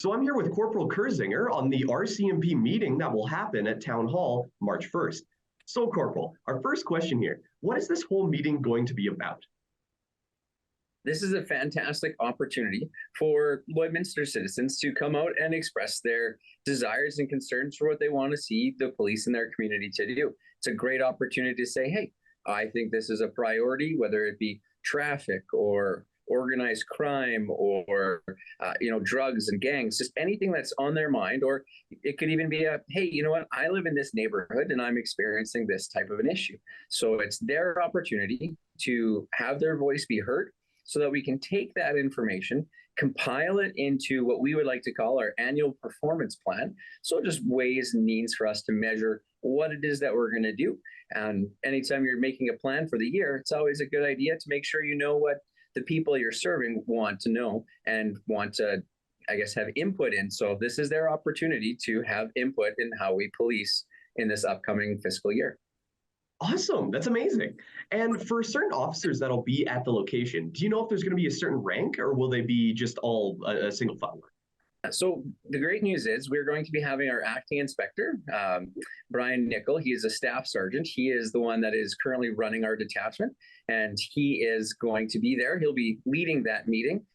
So I'm here with Corporal Kurzinger on the RCMP meeting that will happen at Town Hall March 1st. So Corporal, our first question here, what is this whole meeting going to be about? This is a fantastic opportunity for Lloydminster citizens to come out and express their desires and concerns for what they want to see the police in their community to do. It's a great opportunity to say, hey, I think this is a priority, whether it be traffic or organized crime or drugs and gangs, just anything that's on their mind. Or it could even be hey, you know what, I live in this neighborhood and I'm experiencing this type of an issue. So it's their opportunity to have their voice be heard, so that we can take that information, compile it into what we would like to call our annual performance plan. So just ways and means for us to measure what it is that we're going to do. And anytime you're making a plan for the year, it's always a good idea to make sure you know what the people you're serving want to know and want to, I guess, have input in. So this is their opportunity to have input in how we police in this upcoming fiscal year. Awesome, that's amazing. And for certain officers that'll be at the location, do you know if there's going to be a certain rank or will they be just all a single file? So the great news is we're going to be having our acting inspector, Brian Nickel. He is a staff sergeant. He is the one that is currently running our detachment, and he is going to be there. He'll be leading that meeting.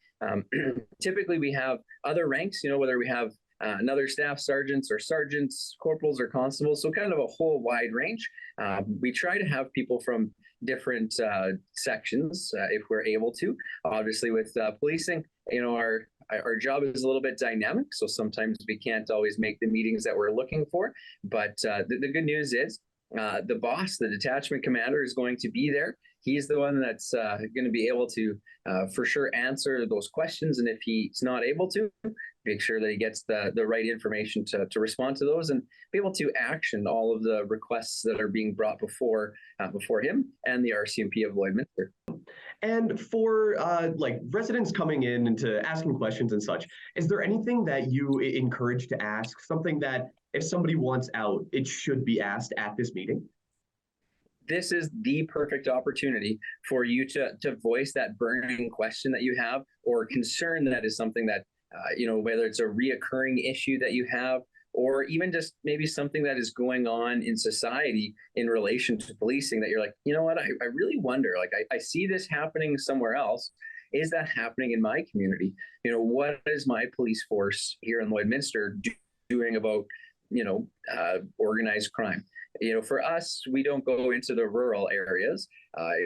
Typically, we have other ranks, whether we have another staff sergeants or sergeants, corporals or constables, so kind of a whole wide range. We try to have people from different sections if we're able to. Obviously, with policing, our job is a little bit dynamic, so sometimes we can't always make the meetings that we're looking for. But the good news is the boss, the detachment commander, is going to be there. He's the one that's going to be able to for sure answer those questions. And if he's not able to, make sure that he gets the right information to respond to those and be able to action all of the requests that are being brought before him and the RCMP of Lloydminster. And for residents coming in and to asking questions and such, is there anything that you encourage to ask, something that if somebody wants out, it should be asked at this meeting? This is the perfect opportunity for you to voice that burning question that you have or concern that is something that, whether it's a reoccurring issue that you have or even just maybe something that is going on in society in relation to policing that you're like, you know what, I really wonder, I see this happening somewhere else. Is that happening in my community? What is my police force here in Lloydminster doing about, organized crime? For us, we don't go into the rural areas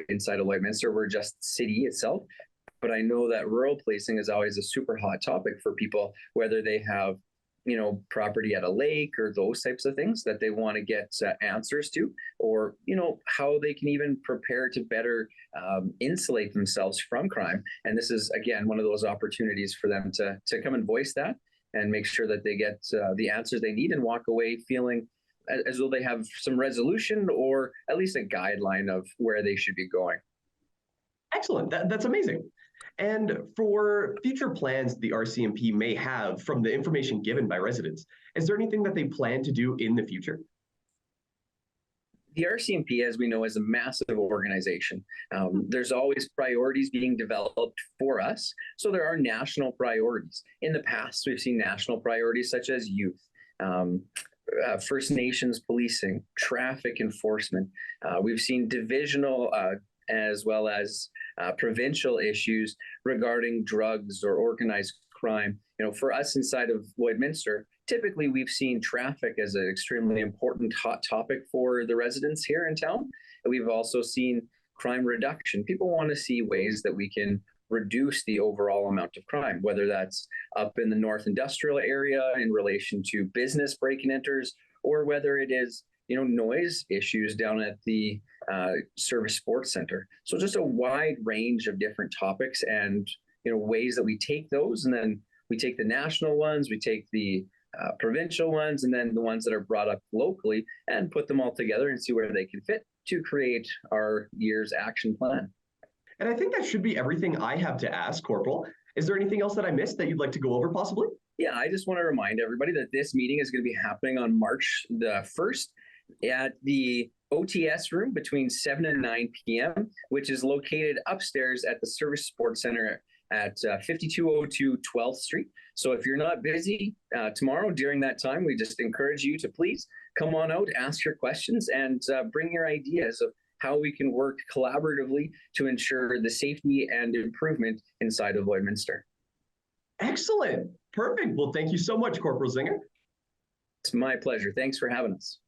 inside of Lloydminster. We're just city itself. But I know that rural policing is always a super hot topic for people, whether they have, property at a lake or those types of things that they want to get answers to, or, how they can even prepare to better insulate themselves from crime. And this is, again, one of those opportunities for them to come and voice that and make sure that they get the answers they need and walk away feeling as though they have some resolution or at least a guideline of where they should be going. Excellent. That's amazing. And for future plans the RCMP may have from the information given by residents, is there anything that they plan to do in the future? The RCMP, as we know, is a massive organization. There's always priorities being developed for us. So there are national priorities. In the past, we've seen national priorities such as youth, First Nations policing, traffic enforcement. We've seen divisional as well as provincial issues regarding drugs or organized crime. For us inside of Lloydminster, typically we've seen traffic as an extremely important hot topic for the residents here in town. And we've also seen crime reduction. People want to see ways that we can reduce the overall amount of crime, whether that's up in the North Industrial area in relation to business break-and enters, or whether it is, noise issues down at the Service Sports Center. So just a wide range of different topics and, ways that we take those, and then we take the national ones, we take the provincial ones, and then the ones that are brought up locally and put them all together and see where they can fit to create our year's action plan. And I think that should be everything I have to ask, Corporal. Is there anything else that I missed that you'd like to go over possibly? Yeah, I just want to remind everybody that this meeting is going to be happening on March the 1st at the OTS room between 7 and 9 p.m., which is located upstairs at the Service Sports Center at 5202 12th Street. So if you're not busy tomorrow during that time, we just encourage you to please come on out, ask your questions, and bring your ideas of how we can work collaboratively to ensure the safety and improvement inside of Lloydminster. Excellent. Perfect. Well, thank you so much, Corporal Zinger. It's my pleasure. Thanks for having us.